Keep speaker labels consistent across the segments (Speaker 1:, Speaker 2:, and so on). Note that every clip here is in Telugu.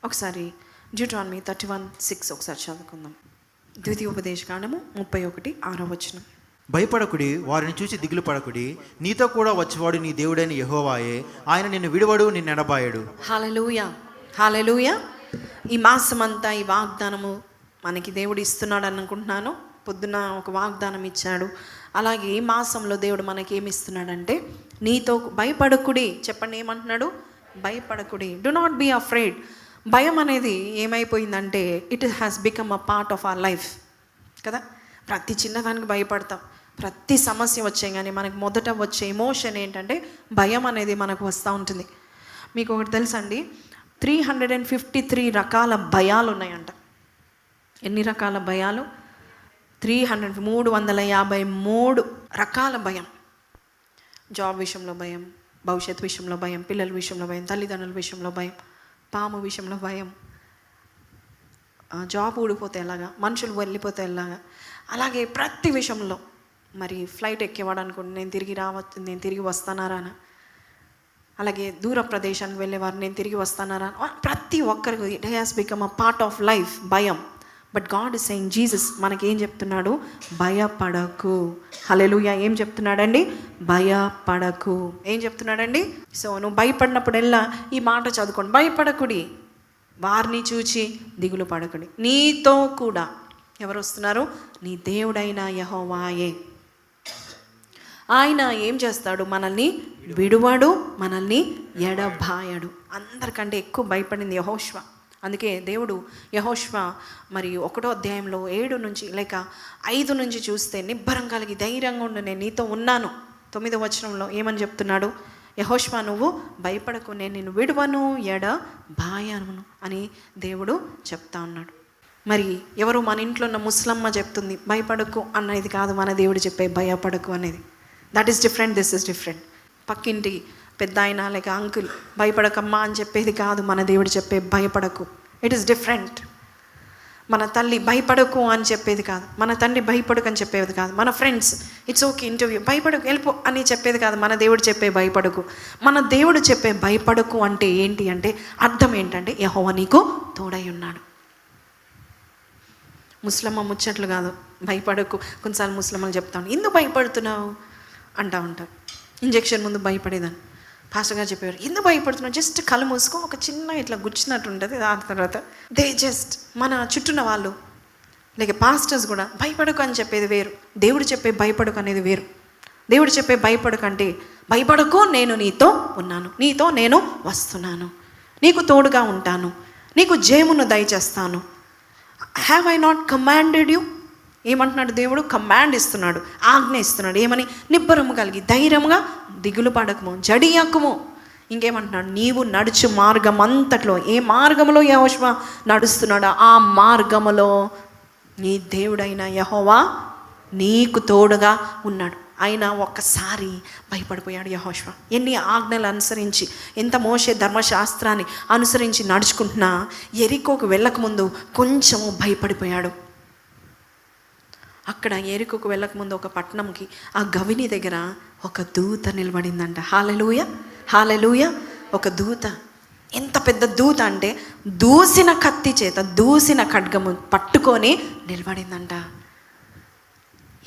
Speaker 1: ఒకసారి డ్యూట్రానమీ 31:6 ఒకసారి చదువుకుందాం. ద్వితీయోపదేశకాండము 31:6.
Speaker 2: భయపడకుడి, వారిని చూసి దిగులు పడకుడి. నీతో కూడా వచ్చేవాడు నీ దేవుడైన యెహోవాయే. ఆయన నిన్ను విడువడు, నిన్ను ఎడబాయడు.
Speaker 1: హల్లెలూయా, హల్లెలూయా. ఈ మాసమంతా ఈ వాగ్దానము మనకి దేవుడు ఇస్తున్నాడు అనుకుంటున్నాను. పొద్దున ఒక వాగ్దానం ఇచ్చాడు. అలాగే ఈ మాసంలో దేవుడు మనకి ఏమి ఇస్తున్నాడంటే, నీతో భయపడకుడి. చెప్పండి, ఏమంటున్నాడు? భయపడకుడి. Do not be afraid. భయం అనేది ఏమైపోయిందంటే, it has become a part of our life కదా. ప్రతి చిన్నదానికి భయపడతాం. ప్రతి సమస్య వచ్చే కానీ మనకు మొదట వచ్చే ఎమోషన్ ఏంటంటే భయం అనేది మనకు వస్తూ ఉంటుంది. మీకు ఒకటి తెలుసండి, 353 రకాల భయాలు ఉన్నాయంట. ఎన్ని రకాల భయాలు? 353 రకాల భయం. జాబ్ విషయంలో భయం, భవిష్యత్ విషయంలో భయం, పిల్లల విషయంలో భయం, తల్లిదండ్రుల విషయంలో భయం, పాము విషయంలో భయం, జాబ్ ఊడిపోతే ఎలాగా, మనుషులు వెళ్ళిపోతే ఎలాగా. అలాగే ప్రతి విషయంలో, మరి ఫ్లైట్ ఎక్కేవాడు అనుకోండి, నేను తిరిగి వస్తానారా. అలాగే దూర ప్రదేశానికి వెళ్ళేవారు, నేను తిరిగి వస్తానారా. ప్రతి ఒక్కరికి it has become a part of life, భయం. But God is saying, Jesus మనకేం చెప్తున్నాడు? భయపడకు. హల్లెలూయా. ఏం చెప్తున్నాడండి? భయపడకు. ఏం చెప్తున్నాడండి? సో నువ్వు భయపడినప్పుడల్లా ఈ మాట చదువుకోండి, భయపడకుడి, వారిని చూచి దిగులు పడకుడి. నీతో కూడా ఎవరు వస్తున్నారు? నీ దేవుడైన యెహోవాయే. ఆయన ఏం చేస్తాడు? మనల్ని విడువడు, మనల్ని ఎడబాయడు. అందరికంటే ఎక్కువ భయపడింది యెహోషువ. అందుకే దేవుడు యెహోషువ మరి 1వ అధ్యాయంలో 7 నుంచి లేక 5 నుంచి చూస్తే, నిబ్బరం కలిగి ధైర్యంగా ఉండు, నేను నీతో ఉన్నాను. 9వ వచనంలో ఏమని చెప్తున్నాడు? యెహోషువ, నువ్వు భయపడకు, నేను నిన్ను విడువను, ఎడబాయను అని దేవుడు చెప్తా ఉన్నాడు. మరి ఎవరు? మన ఇంట్లో ఉన్న ముస్లమ్మ చెప్తుంది భయపడకు అనేది కాదు మన దేవుడు చెప్పే భయపడకు అనేది. That is different, this is different. పక్కింటి పెద్ద ఆయన లేక అంకుల్ భయపడకమ్మా అని చెప్పేది కాదు మన దేవుడు చెప్పే భయపడకు. It is different. మన తల్లి భయపడకు అని చెప్పేది కాదు, మన తండ్రి భయపడకు అని చెప్పేది కాదు, మన ఫ్రెండ్స్ ఇట్స్ ఓకే ఇంటర్వ్యూ భయపడకు వెళ్ళిపో అని చెప్పేది కాదు మన దేవుడు చెప్పే భయపడకు. మన దేవుడు చెప్పే భయపడకు అంటే ఏంటి అంటే, అర్థం ఏంటంటే యెహోవా నీకు తోడై ఉన్నాడు. ముస్లమ్మ ముచ్చట్లు కాదు, భయపడకు. కొన్నిసార్లు ముస్లమ్మలు చెప్తాను, ఎందుకు భయపడుతున్నావు అంటూ ఉంటారు. ఇంజెక్షన్ ముందు భయపడేదాన్ని. పాస్టర్ గారు చెప్పేవారు, ఎందుకు భయపడుతున్నావు, జస్ట్ కళ్ళు మూసుకో, ఒక చిన్న ఇట్లా గుచ్చినట్టు ఉంటుంది. దాని తర్వాత మన చుట్టూన్న వాళ్ళు లేక పాస్టర్స్ కూడా భయపడకు అని చెప్పేది వేరు, దేవుడు చెప్పే భయపడకు అనేది వేరు. దేవుడు చెప్పే భయపడకు అంటే, భయపడకు, నేను నీతో ఉన్నాను, నీతో నేను వస్తున్నాను, నీకు తోడుగా ఉంటాను, నీకు జయమును దయచేస్తాను. Have I not commanded you? ఏమంటున్నాడు దేవుడు? కమాండ్ ఇస్తున్నాడు, ఆజ్ఞ ఇస్తున్నాడు. ఏమని? నిబ్బరము కలిగి ధైర్యముగా దిగులు పడకము, జడియకము. ఇంకేమంటున్నాడు? నీవు నడుచు మార్గం అంతట్లో, ఏ మార్గంలో యెహోషువ నడుస్తున్నాడో ఆ మార్గములో నీ దేవుడైన యెహోవా నీకు తోడుగా ఉన్నాడు. ఆయన ఒక్కసారి భయపడిపోయాడు యెహోషువ. ఎన్ని ఆజ్ఞలు అనుసరించి, ఎంత మోషే ధర్మశాస్త్రాన్ని అనుసరించి నడుచుకుంటున్నా యెరికోకు వెళ్ళకముందు కొంచెము భయపడిపోయాడు. అక్కడ యెరికోకు వెళ్ళకముందు ఒక పట్టణంకి ఆ గవిని దగ్గర ఒక దూత నిలబడిందంట. హల్లెలూయా, హల్లెలూయా. ఒక దూత, ఎంత పెద్ద దూత అంటే దూసిన కత్తి చేత దూసిన ఖడ్గము పట్టుకొని నిలబడిందంట.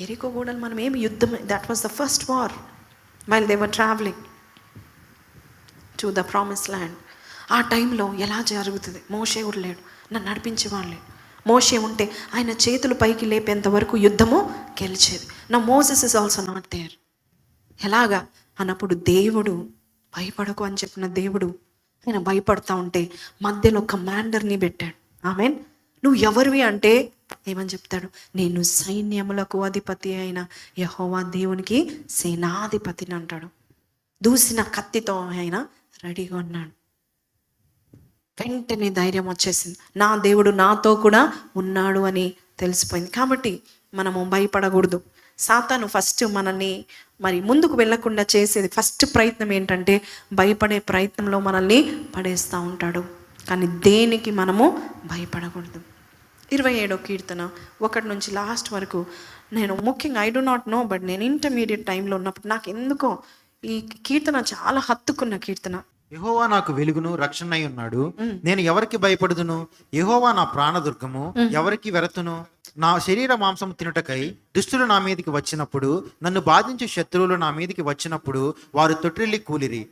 Speaker 1: యెరికో గోడలు మనం ఏమి యుద్ధం, that was the first war while they were travelling to the promise land. ఆ టైంలో ఎలా జరుగుతుంది? మోషే కూడా లేడు, నన్ను నడిపించేవాళ్ళు లేడు. మోషే ఉంటే ఆయన చేతులు పైకి లేపేంత వరకు యుద్ధము గెలిచేది. నా Moses is also not there. ఎలాగా అన్నప్పుడు దేవుడు భయపడకు అని చెప్పిన దేవుడు ఆయన భయపడతా ఉంటే మధ్యలో కమాండర్ని పెట్టాడు. ఆమెన్. నువ్వు ఎవరివి అంటే ఏమని చెప్తాడు? నేను సైన్యములకు అధిపతి అయిన యెహోవా దేవునికి సేనాధిపతిని అంటాడు. దూసిన కత్తితో ఆయన రెడీగా ఉన్నాడు. వెంటనే ధైర్యం వచ్చేసింది, నా దేవుడు నాతో కూడా ఉన్నాడు అని తెలిసిపోయింది. కాబట్టి మనము భయపడకూడదు. సాతాను ఫస్ట్ మనల్ని మరి ముందుకు వెళ్ళకుండా చేసేది ఫస్ట్ ప్రయత్నం ఏంటంటే, భయపడే ప్రయత్నంలో మనల్ని పడేస్తూ ఉంటాడు. కానీ దేనికి మనము భయపడకూడదు. 27వ కీర్తన 1 నుంచి లాస్ట్ వరకు నేను ముఖ్యంగా I do not know, but నేను ఇంటర్మీడియట్ టైంలో ఉన్నప్పుడు నాకు ఎందుకో ఈ కీర్తన చాలా హత్తుకున్న కీర్తన.
Speaker 2: యెహోవా నాకు వెలుగును రక్షణై ఉన్నాడు, నేను ఎవరికి భయపడుదును? యెహోవా నా ప్రాణదుర్గము, ఎవరికి వెరతును? నా శరీర మాంసం తినుటకై దుష్టులు నా మీదికి వచ్చినప్పుడు, నన్ను బాధించే శత్రువులు నా మీదికి వచ్చినప్పుడు వారు తొట్టిల్లి కూలిరి.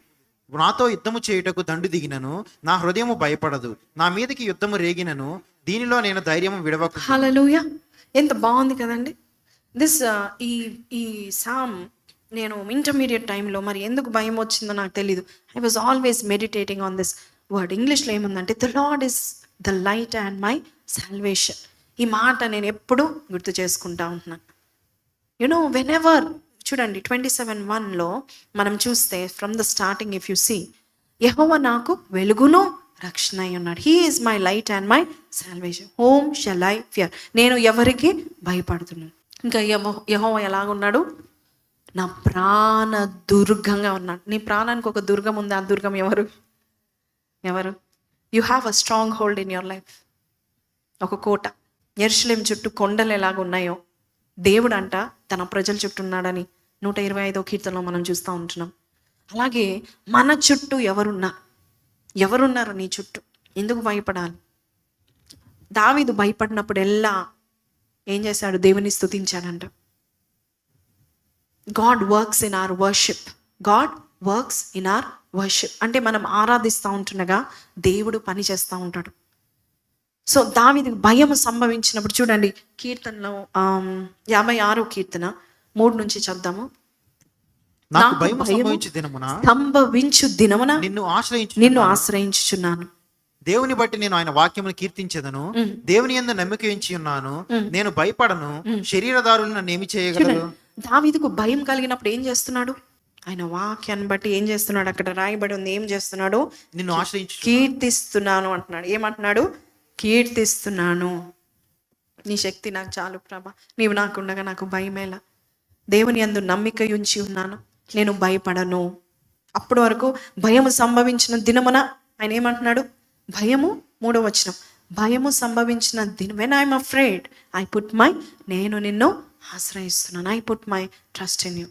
Speaker 2: నాతో యుద్ధము చేయుటకు దండు దిగినను నా హృదయము భయపడదు. నా మీదికి యుద్ధము రేగినను దీనిలో నేను ధైర్యము విడవకు.
Speaker 1: హల్లెలూయా. ఎంత బాగుంది కదండి. దిస్ ఈ ఈ సామ్ నేను ఇంటర్మీడియట్ టైంలో మరి ఎందుకు భయం వచ్చిందో నాకు తెలీదు. I was always meditating on this word. ఇంగ్లీష్లో ఏముందంటే the lord is the light and my salvation. ఈ మాట నేను ఎప్పుడూ గుర్తు చేసుకుంటా ఉంటున్నాను. యునో వెన్ ఎవర్ చూడండి 27:1లో మనం చూస్తే from the starting if you see, యెహోవా నాకు వెలుగును రక్షణ అయి ఉన్నాడు. He is my light and my salvation, whom shall I fear. నేను ఎవరికి భయపడుతున్నాను. ఇంకా యెహోవా ఎలాగున్నాడు? నా ప్రాణ దుర్గంగా ఉన్నాడు. నీ ప్రాణానికి ఒక దుర్గం ఉంది. ఆ దుర్గం ఎవరు? You have a strong hold in your life. ఒక కోట. యెరూషలేము చుట్టూ కొండలు ఎలాగ ఉన్నాయో దేవుడు అంట తన ప్రజల చుట్టూ ఉన్నాడని 125వ కీర్తనలో మనం చూస్తూ ఉంటున్నాం. అలాగే మన చుట్టూ ఎవరున్నారు నీ చుట్టూ? ఎందుకు భయపడాలి? దావీదు భయపడినప్పుడు ఏం చేశాడు? దేవుని స్తుతించాడంట. God works in our worship. అంటే మనం ఆరాధిస్తూ ఉంటుండగా దేవుడు పని చేస్తూ ఉంటాడు. సో దావీదుకు భయం సంభవించినప్పుడు చూడండి కీర్తనలో 56వ కీర్తన 3 నుంచి చదువుదాము.
Speaker 2: నాకు భయము
Speaker 1: సంభవించు దినమున నిన్ను ఆశ్రయించుచున్నాను.
Speaker 2: దేవుని బట్టి నేను ఆయన వాక్యమును కీర్తించెదను. దేవుని యందు నమ్మిక ఉంచి ఉన్నాను, నేను భయపడను. శరీరదారులు నన్ను ఏమి చేయగలరు?
Speaker 1: దావీదుకు భయం కలిగినప్పుడు ఏం చేస్తున్నాడు? ఆయన వాక్యాన్ని బట్టి ఏం చేస్తున్నాడు? అక్కడ రాయబడి ఉంది. ఏం చేస్తున్నాడు?
Speaker 2: నిన్ను ఆశ్రయించు,
Speaker 1: కీర్తిస్తున్నాను అంటున్నాడు. ఏమంటున్నాడు? కీర్తిస్తున్నాను. నీ శక్తి నాకు చాలు ప్రభా, నీవు నాకుండగా నాకు భయమేలా. దేవుని యందు నమ్మిక ఉంచి ఉన్నాను, నేను భయపడను. అప్పటి వరకు భయము సంభవించిన దినమున ఆయన ఏమంటున్నాడు? భయము 3వ వచనం, భయము సంభవించిన దినం, when I'm afraid I put my, నేను నిన్ను ఆశ్రయిస్తున్నాను, I put my trust in you.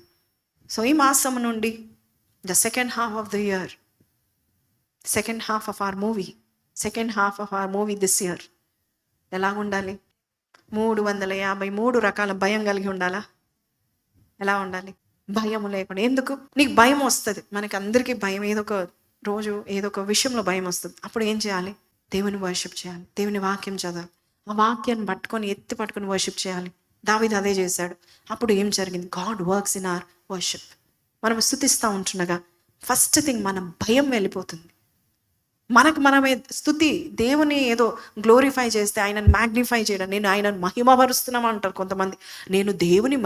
Speaker 1: So ఈ మాసం నుండి the second half of the year, second half of our movie this year ఎలా ఉండాలి? 353 రకాల భయం కలిగి ఉండాలా? ఎలా ఉండాలి? భయము లేకుండా. ఎందుకు? నీకు భయం వస్తుంది. మనకి అందరికీ భయం, ఏదో ఒక రోజు ఏదో ఒక విషయంలో భయం వస్తుంది. అప్పుడు ఏం చేయాలి? దేవుని వర్షిప్ చేయాలి, దేవుని వాక్యం చదవాలి, ఆ వాక్యాన్ని పట్టుకొని వర్షిప్ చేయాలి. దావీదు అదే చేశాడు. అప్పుడు ఏం జరిగింది? God works in our worship. మనం స్తుతిస్తూ ఉంటుండగా ఫస్ట్ థింగ్ మన భయం వెళ్ళిపోతుంది. మనమే స్తుతి, దేవుని ఏదో గ్లోరిఫై చేస్తే, ఆయనను మ్యాగ్నిఫై చేయడం, నేను ఆయనను మహిమపరుస్తున్నాం అంటారు కొంతమంది. నేను దేవుని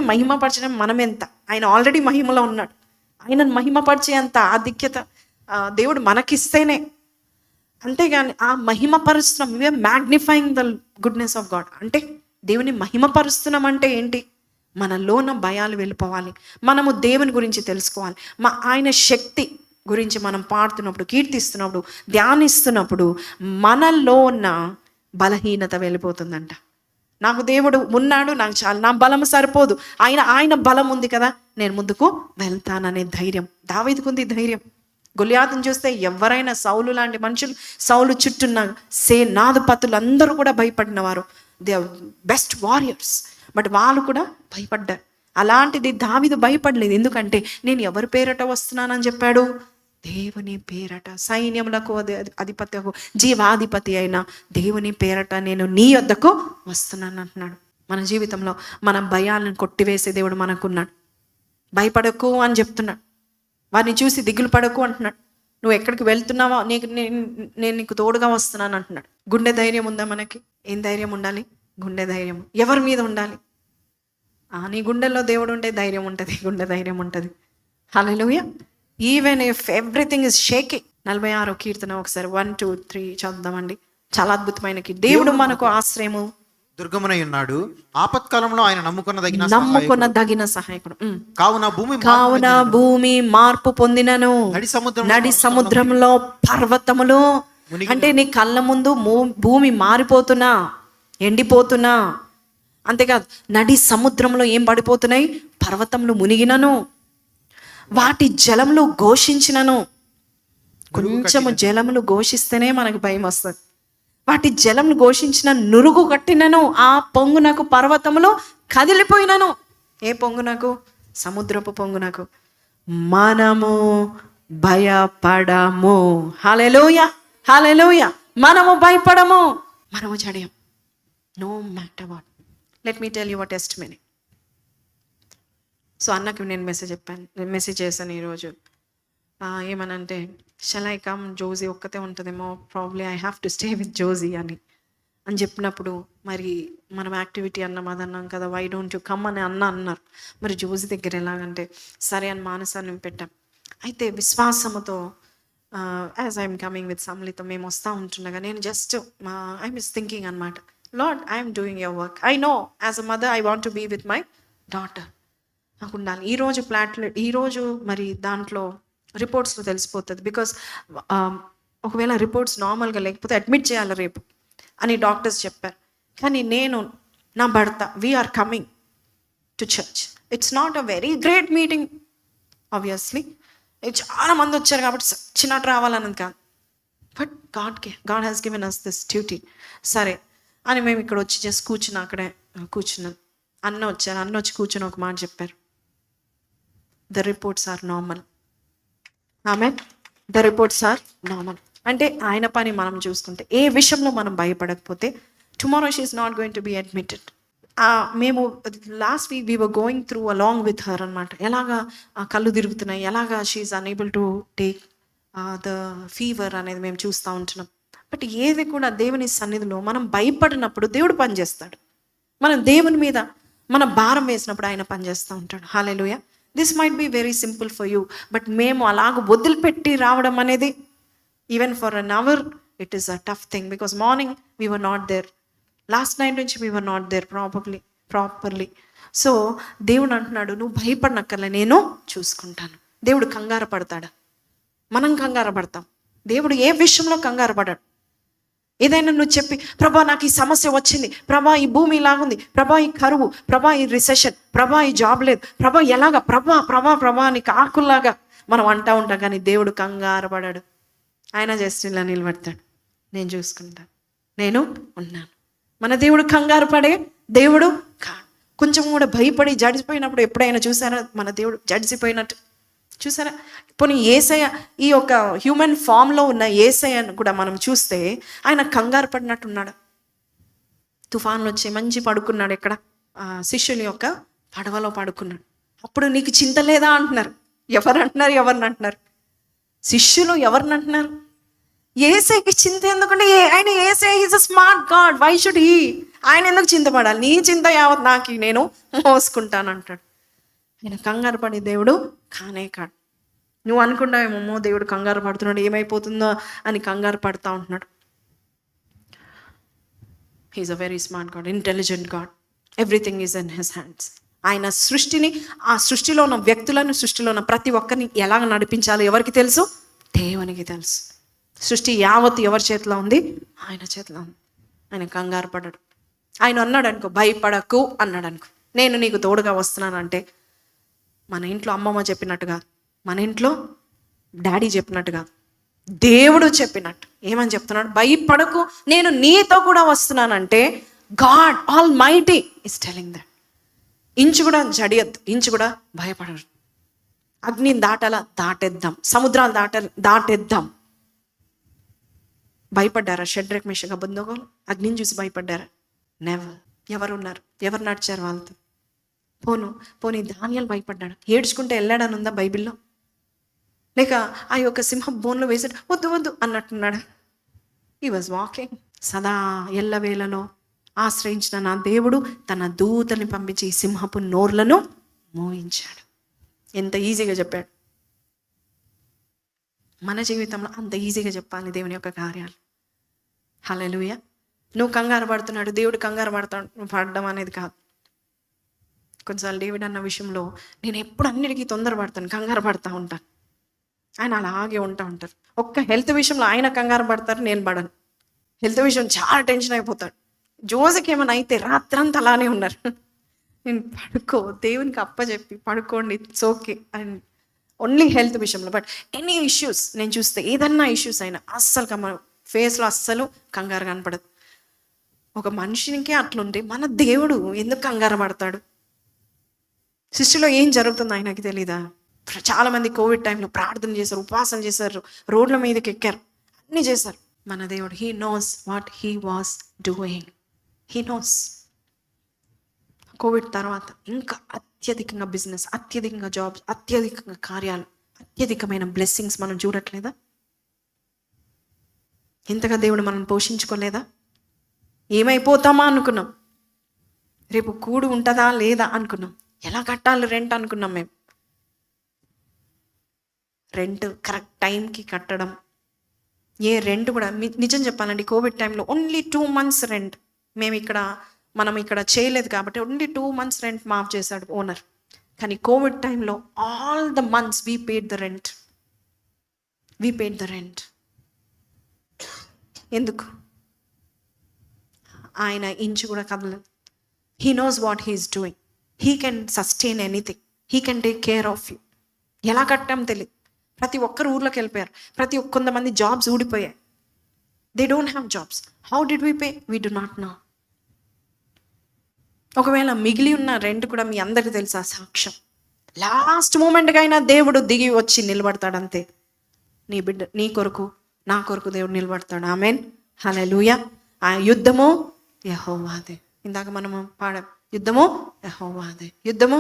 Speaker 1: మహిమపరచడం మనం ఎంత? ఆయన ఆల్రెడీ మహిమలో ఉన్నాడు. ఆయనను మహిమపరిచే అంత ఆధిక్యత దేవుడు మనకిస్తేనే. అంతేగాని ఆ మహిమపరుస్తున్నాం, we are magnifying the goodness of God. అంటే దేవుని మహిమపరుస్తున్నాం అంటే ఏంటి? మనలోన భయాలు వెళ్ళిపోవాలి, మనము దేవుని గురించి తెలుసుకోవాలి. ఆయన శక్తి గురించి మనం పాడుతున్నప్పుడు, కీర్తిస్తున్నప్పుడు, ధ్యానిస్తున్నప్పుడు మనలో ఉన్న బలహీనత వెళ్ళిపోతుందంట. నాకు దేవుడు ఉన్నాడు, నాకు చాలు, నా బలం సరిపోదు, ఆయన బలం ఉంది కదా, నేను ముందుకు వెళ్తాననే ధైర్యం దావీదుకు ఉంది. ధైర్యం. గొలియాతుని చూస్తే ఎవరైనా, సౌలు లాంటి మనుషులు, సౌలు చుట్టూన్న సేనాధిపతులు అందరూ కూడా భయపడిన వారు, they are best warriors, but వాళ్ళు కూడా భయపడ్డారు. అలాంటిది దావీదు భయపడలేదు. ఎందుకంటే నేను ఎవరి పేరట వస్తున్నానని చెప్పాడు? దేవుని పేరట, సైన్యములకు అధిపతి, జీవాధిపతి అయిన దేవుని పేరట నేను నీ యొద్దకు వస్తున్నాను అంటున్నాడు. మన జీవితంలో మన భయాలను కొట్టివేసే దేవుడు మనకున్నాడు. భయపడకు అని చెప్తున్నాడు. వారిని చూసి దిగులు పడకు అంటున్నాడు. నువ్వు ఎక్కడికి వెళ్తున్నావో నేను నీకు తోడుగా వస్తున్నాను అంటున్నాడు. గుండె ధైర్యం ఉందా మనకి? ఏం ధైర్యం ఉండాలి? గుండె ధైర్యం. ఎవరి మీద ఉండాలి? నీ గుండెల్లో దేవుడు ఉంటే ధైర్యం ఉంటుంది, గుండె ధైర్యం ఉంటుంది. Hallelujah. Even if everything is shaking. 46వ కీర్తన ఒకసారి 1, 2, 3 చదువుదామండి. చాలా అద్భుతమైన దేవుడు మనకు ఆశ్రయము,
Speaker 2: దుర్గమునై ఉన్నాడు. ఆపత్కాలంలో ఆయన
Speaker 1: నమ్ముకొనదగిన సహాయకుడు.
Speaker 2: కావున
Speaker 1: భూమి మార్పు పొందినను, నడి సముద్రంలో పర్వతములు. అంటే నీ కళ్ళ ముందు భూమి మారిపోతున్నా, ఎండిపోతున్నా, అంతేకాదు నడి సముద్రంలో ఏం పడిపోతున్నాయి? పర్వతములు మునిగినను, వాటి జలములు ఘోషించినను. కొంచెము జలములు ఘోషిస్తేనే మనకు భయం వస్తుంది. వాటి జలములు ఘోషించిన నురుగు కట్టినను, ఆ పొంగునకు పర్వతములో కదిలిపోయినను. ఏ పొంగునకు? సముద్రపు పొంగునకు. మనము భయపడము. హల్లెలూయా, హల్లెలూయా. మనము భయపడము, మనము జడియం. No matter what. Let me tell you what testimony. So అన్నకి నేను మెసేజ్ చేశాను ఈరోజు. ఏమనంటే, షల్ ఐ కమ్, జోజీ ఒక్కతే ఉంటుందేమో, probably I have to stay with Joji అని చెప్పినప్పుడు, మరి మనం యాక్టివిటీ అన్నాం, అది అన్నాం కదా, వై డోంట్ యు కమ్ అని అన్నారు. మరి జోజీ దగ్గర ఎలాగంటే, సరే అని మానసాన్ని పెట్టాం. అయితే విశ్వాసముతో యాజ్ ఐఎమ్ కమింగ్ విత్ సమ్లితో మేము వస్తూ ఉంటుండగా నేను జస్ట్ ఐ మిస్ థింకింగ్ అనమాట, Lord I'm doing your work. I know as a mother I want to be with my daughter. నాకు ఉండాలి. ఈరోజు మరి దాంట్లో రిపోర్ట్స్లో తెలిసిపోతుంది. బికాస్ ఒకవేళ రిపోర్ట్స్ నార్మల్గా లేకపోతే అడ్మిట్ చేయాలి రేపు అని డాక్టర్స్ చెప్పారు. కానీ నేను, నా భర్త, we are coming to church. It's not a very great meeting obviously, చాలా మంది వచ్చారు కాబట్టి సచ్చినట్టు రావాలన్నది కాదు. But God has given us this duty. సరే అని మేము ఇక్కడ వచ్చి జస్ట్ అక్కడే కూర్చున్నాను. అన్న వచ్చి కూర్చొని ఒక మాట చెప్పారు, ద రిపోర్ట్స్ ఆర్ నార్మల్. ఆమె ద రిపోర్ట్స్ ఆర్ నార్మల్ అంటే ఆయన పని మనం చూసుకుంటే, ఏ విషయంలో మనం భయపడకపోతే tomorrow she is not going to be admitted. మేము last week we were going through along with her అనమాట. ఎలాగా కళ్ళు తిరుగుతున్నాయి, ఎలాగా she is unable to take the fever అనేది మేము చూస్తూ ఉంటున్నాం. బట్ ఏది కూడా దేవుని సన్నిధిలో మనం భయపడినప్పుడు దేవుడు పనిచేస్తాడు. మనం దేవుని మీద మన భారం వేసినప్పుడు ఆయన పనిచేస్తూ ఉంటాడు. Hallelujah. This might be very simple for you, but మేము అలాగ వదిలిపెట్టి రావడం అనేది, even for an hour it is a tough thing. Because morning we were not there, last night నుంచి we were not there properly. So దేవుడు అంటున్నాడు, నువ్వు భయపడనక్కర్లే, నేను చూసుకుంటాను. దేవుడు కంగారు పడతాడా? మనం కంగారు పడతాం. దేవుడు ఏ విషయంలో కంగారు పడాడు? ఏదైనా నువ్వు చెప్పి, ప్రభా నాకు ఈ సమస్య వచ్చింది, ప్రభా ఈ భూమి ఇలాగుంది, ప్రభా ఈ కరువు, ప్రభా ఈ రిసెషన్, ప్రభా ఈ జాబ్ లేదు, ప్రభా ఎలాగా, ప్రభా అని కాకుల్లాగా మనం అంటూ ఉంటాం. కానీ దేవుడు కంగారు పడాడు. ఆయన జస్ట్ ఇలా నిలబడతాడు, నేను చూసుకుంటాను, నేను ఉన్నాను. మన దేవుడు కంగారు పడే దేవుడు కాదు. కొంచెం కూడా భయపడి జడిసిపోయినప్పుడు ఎప్పుడైనా చూసారా మన దేవుడు జడిసిపోయినట్టు? చూసారా? పోనీ యేసయ్య, ఈ యొక్క హ్యూమన్ ఫామ్లో ఉన్న యేసయ్యను కూడా మనం చూస్తే ఆయన కంగారు పడినట్టున్నాడు. తుఫాన్లు వచ్చి మంచి పడుకున్నాడు. ఎక్కడ? శిష్యుని యొక్క పడవలో పడుకున్నాడు. అప్పుడు నీకు చింత లేదా అంటున్నారు. ఎవరిని అంటున్నారు? శిష్యులు ఎవరిని అంటున్నారు? యేసయ్యకి చింత ఎందుకంటే ఆయన Yesayya is a smart God, why should he? ఆయన ఎందుకు చింతపడాలి? నీ చింత యావత్ నాకు నేను మోసుకుంటాను అంటాడు. ఆయన కంగారు పడే దేవుడు కానే కాడు. నువ్వు అనుకుంటావేమో దేవుడు కంగారు పడుతున్నాడు, ఏమైపోతుందో అని కంగారు పడుతూ ఉంటున్నాడు. He is a very smart God, intelligent God. Everything is in his hands. ఆయన సృష్టిని, ఆ సృష్టిలో ఉన్న వ్యక్తులను, సృష్టిలో ఉన్న ప్రతి ఒక్కరిని ఎలాగ నడిపించాలో ఎవరికి తెలుసు? దేవునికి తెలుసు. సృష్టి యావత్తు ఎవరి చేతిలో ఉంది? ఆయన చేతిలో ఉంది. ఆయన కంగారు పడ్డాడు. ఆయన అన్నాడు అనుకో, భయపడకు అన్నాడు అనుకో, నేను నీకు తోడుగా వస్తున్నానంటే, మన ఇంట్లో అమ్మమ్మ చెప్పినట్టు కాదు, మన ఇంట్లో డాడీ చెప్పినట్టు కాదు, దేవుడు చెప్పినట్టు. ఏమని చెప్తున్నాడు? భయపడకు, నేను నీతో కూడా వస్తున్నానంటే God almighty is telling that. Inch కూడా జడియద్దు, ఇంచు కూడా భయపడదు. అగ్నిని దాటేద్దాం, సముద్రాలు దాటేద్దాం. భయపడ్డారా షడ్రక్ మేషక్ అబేద్నెగోలు? అగ్నిని చూసి భయపడ్డారా? నెవర్. ఎవరున్నారు? ఎవరు నడిచారు వాళ్ళతో? పోనీ దానియేలు భయపడ్డాడు, ఏడ్చుకుంటే వెళ్ళాడని ఉందా బైబిల్లో? లేక ఆ యొక్క సింహం బోన్లో వేసాడు, వద్దు అన్నట్టున్నాడా? He was walking. సదా ఎల్లవేళలో ఆశ్రయించిన నా దేవుడు తన దూతని పంపించి ఈ సింహపు నోర్లను మోయించాడు. ఎంత ఈజీగా చెప్పాడు. మన జీవితంలో అంత ఈజీగా చెప్పాలి దేవుని యొక్క కార్యాలు. హల్లెలూయా. నువ్వు కంగారు పడుతున్నాడు, దేవుడు కంగారు పడడం అనేది కాదు. కొన్నిసార్లు డేవిడ్ అన్న విషయంలో నేను ఎప్పుడు అన్నిటికీ తొందరపడతాను, కంగారు పడతా ఉంటాను. ఆయన అలాగే ఉంటారు. ఒక్క హెల్త్ విషయంలో ఆయన కంగారు పడతారు, నేను పడను. హెల్త్ విషయం చాలా టెన్షన్ అయిపోతాడు. జోజకి ఏమైనా అయితే రాత్రంతా అలానే ఉన్నారు. నేను పడుకో, దేవునికి అప్పచెప్పి పడుకోండి, ఇట్స్ ఓకే అని ఓన్లీ హెల్త్ విషయంలో. బట్ ఎనీ ఇష్యూస్ నేను చూస్తే, ఏదన్నా ఇష్యూస్ అయినా అస్సలు మన ఫేస్లో అస్సలు కంగారు కనపడదు. ఒక మనిషినికి అట్లుంటే మన దేవుడు ఎందుకు కంగారు పడతాడు? సృష్టిలో ఏం జరుగుతుందో ఆయనకి తెలీదా? చాలామంది కోవిడ్ టైంలో ప్రార్థన చేశారు, ఉపవాసం చేశారు, రోడ్ల మీదకి ఎక్కారు, అన్నీ చేశారు. మన దేవుడు he knows what he was doing. He knows. Covid తర్వాత ఇంకా అత్యధికంగా బిజినెస్, అత్యధికంగా జాబ్స్, అత్యధికంగా కార్యాలు, అత్యధికమైన బ్లెస్సింగ్స్ మనం చూడట్లేదా? ఇంతగా దేవుడు మనం పోషించుకోలేదా? ఏమైపోతామా అనుకున్నాం, రేపు కూడు ఉంటుందా లేదా అనుకున్నాం, ఎలా కట్టాలి రెంట్ అనుకున్నాం. మేము రెంట్ కరెక్ట్ టైంకి కట్టడం, ఏ రెంట్ కూడా నిజం చెప్పాలండి, కోవిడ్ టైంలో ఓన్లీ 2 months రెంట్ మనం ఇక్కడ చేయలేదు కాబట్టి ఓన్లీ 2 months రెంట్ మాఫ్ చేశాడు ఓనర్. కానీ కోవిడ్ టైంలో all the months we paid the rent. ఎందుకు? ఆయన ఇంచు కూడా కదలదు. He knows what he is doing. He can sustain anything. He can take care of you. ఎలా కట్టాం తెలియదు. ప్రతి ఒక్కరు ఊర్లోకి వెళ్ళిపోయారు. కొంతమంది జాబ్స్ ఊడిపోయాయి. They don't have jobs. How did we pay? We do not know. ఒకవేళ మిగిలి ఉన్న రెంట్ కూడా మీ అందరికీ తెలుసా? సాక్ష్యం. లాస్ట్ మూమెంట్కైనా దేవుడు దిగి వచ్చి నిలబడతాడు అంతే. నీ బిడ్డ, నీ కొరకు, నా కొరకు దేవుడు నిలబడతాడు. ఆమేన్, హల్లెలూయా. ఆ యుద్ధము యెహోవాదే. ఇందాక మనము పాడాం, యుద్ధము యెహోవాదే, యుద్ధము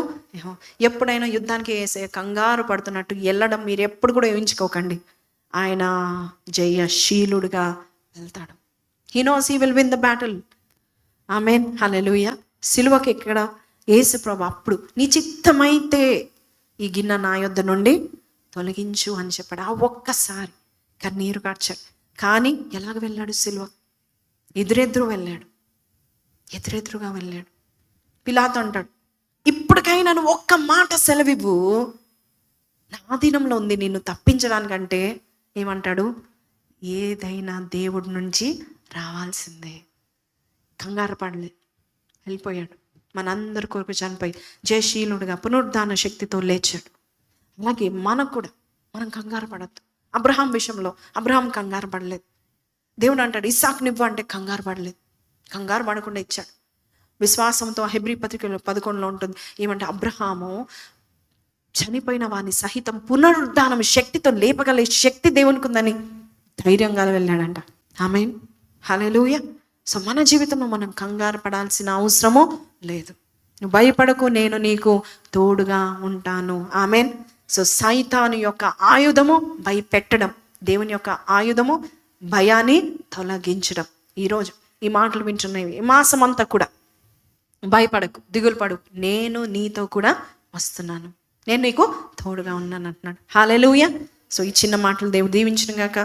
Speaker 1: ఎప్పుడైనా యుద్ధానికి వేసే కంగారు పడుతున్నట్టు వెళ్ళడం మీరు ఎప్పుడు కూడా ఊహించుకోకండి. ఆయన జయశీలుడుగా వెళ్తాడు. He knows he will win the battle. ఆమేన్, హల్లెలూయా. సిలువకి ఎక్కడ యేసు ప్రభు అప్పుడు నీ చిత్తమైతే ఈ గిన్నె నా యొద్ద నుండి తొలగించు అని చెప్పాడు. ఆ ఒక్కసారి కన్నీరు కార్చాడు. కానీ ఎలాగ వెళ్ళాడు? సిలువ ఎదురెదురుగా వెళ్ళాడు. పిలాతు అంటాడు, ఇప్పటికైనా నువ్వు ఒక్క మాట సెలవివ్వు, నా అధీనంలో ఉంది నిన్ను తప్పించడానికంటే. ఏమంటాడు? ఏదైనా దేవుడి నుంచి రావాల్సిందే. కంగారు పడలేదు, వెళ్ళిపోయాడు. మనందరి కొరకు చనిపోయి జయశీలుడుగా పునరుద్ధాన శక్తితో లేచాడు. అలాగే మనకు కూడా మనం కంగారు పడద్దు. అబ్రహాం విషయంలో అబ్రహాం కంగారు పడలేదు. దేవుడు అంటాడు ఇస్సాకునివ్వు అంటే కంగారు పడలేదు. కంగారు పడకుండా ఇచ్చాడు. విశ్వాసంతో హెబ్రీ పత్రికలో 11లో ఉంటుంది, ఏమంటే అబ్రహాము చనిపోయిన వాని సహితం పునరుద్ధానం శక్తితో లేపగల శక్తి దేవునికి ఉందని ధైర్యంగా వెళ్ళాడంట. ఆమేన్, హల్లెలూయా. సో మన జీవితంలో మనం కంగారు పడాల్సిన అవసరము లేదు. నువ్వు భయపడకు, నేను నీకు తోడుగా ఉంటాను. ఆమేన్. సో సైతాను యొక్క ఆయుధము భయపెట్టడం, దేవుని యొక్క ఆయుధము భయాన్ని తొలగించడం. ఈరోజు ఈ మాటలు వింటున్నవి ఈ మాసం అంతా కూడా భయపడకు, దిగులు పడకు, నేను నీతో కూడా వస్తున్నాను, నేను నీకు తోడుగా ఉన్నాను అంటున్నాడు. హల్లెలూయా. సో ఈ చిన్న మాటలు దేవుడు దీవించును గాక.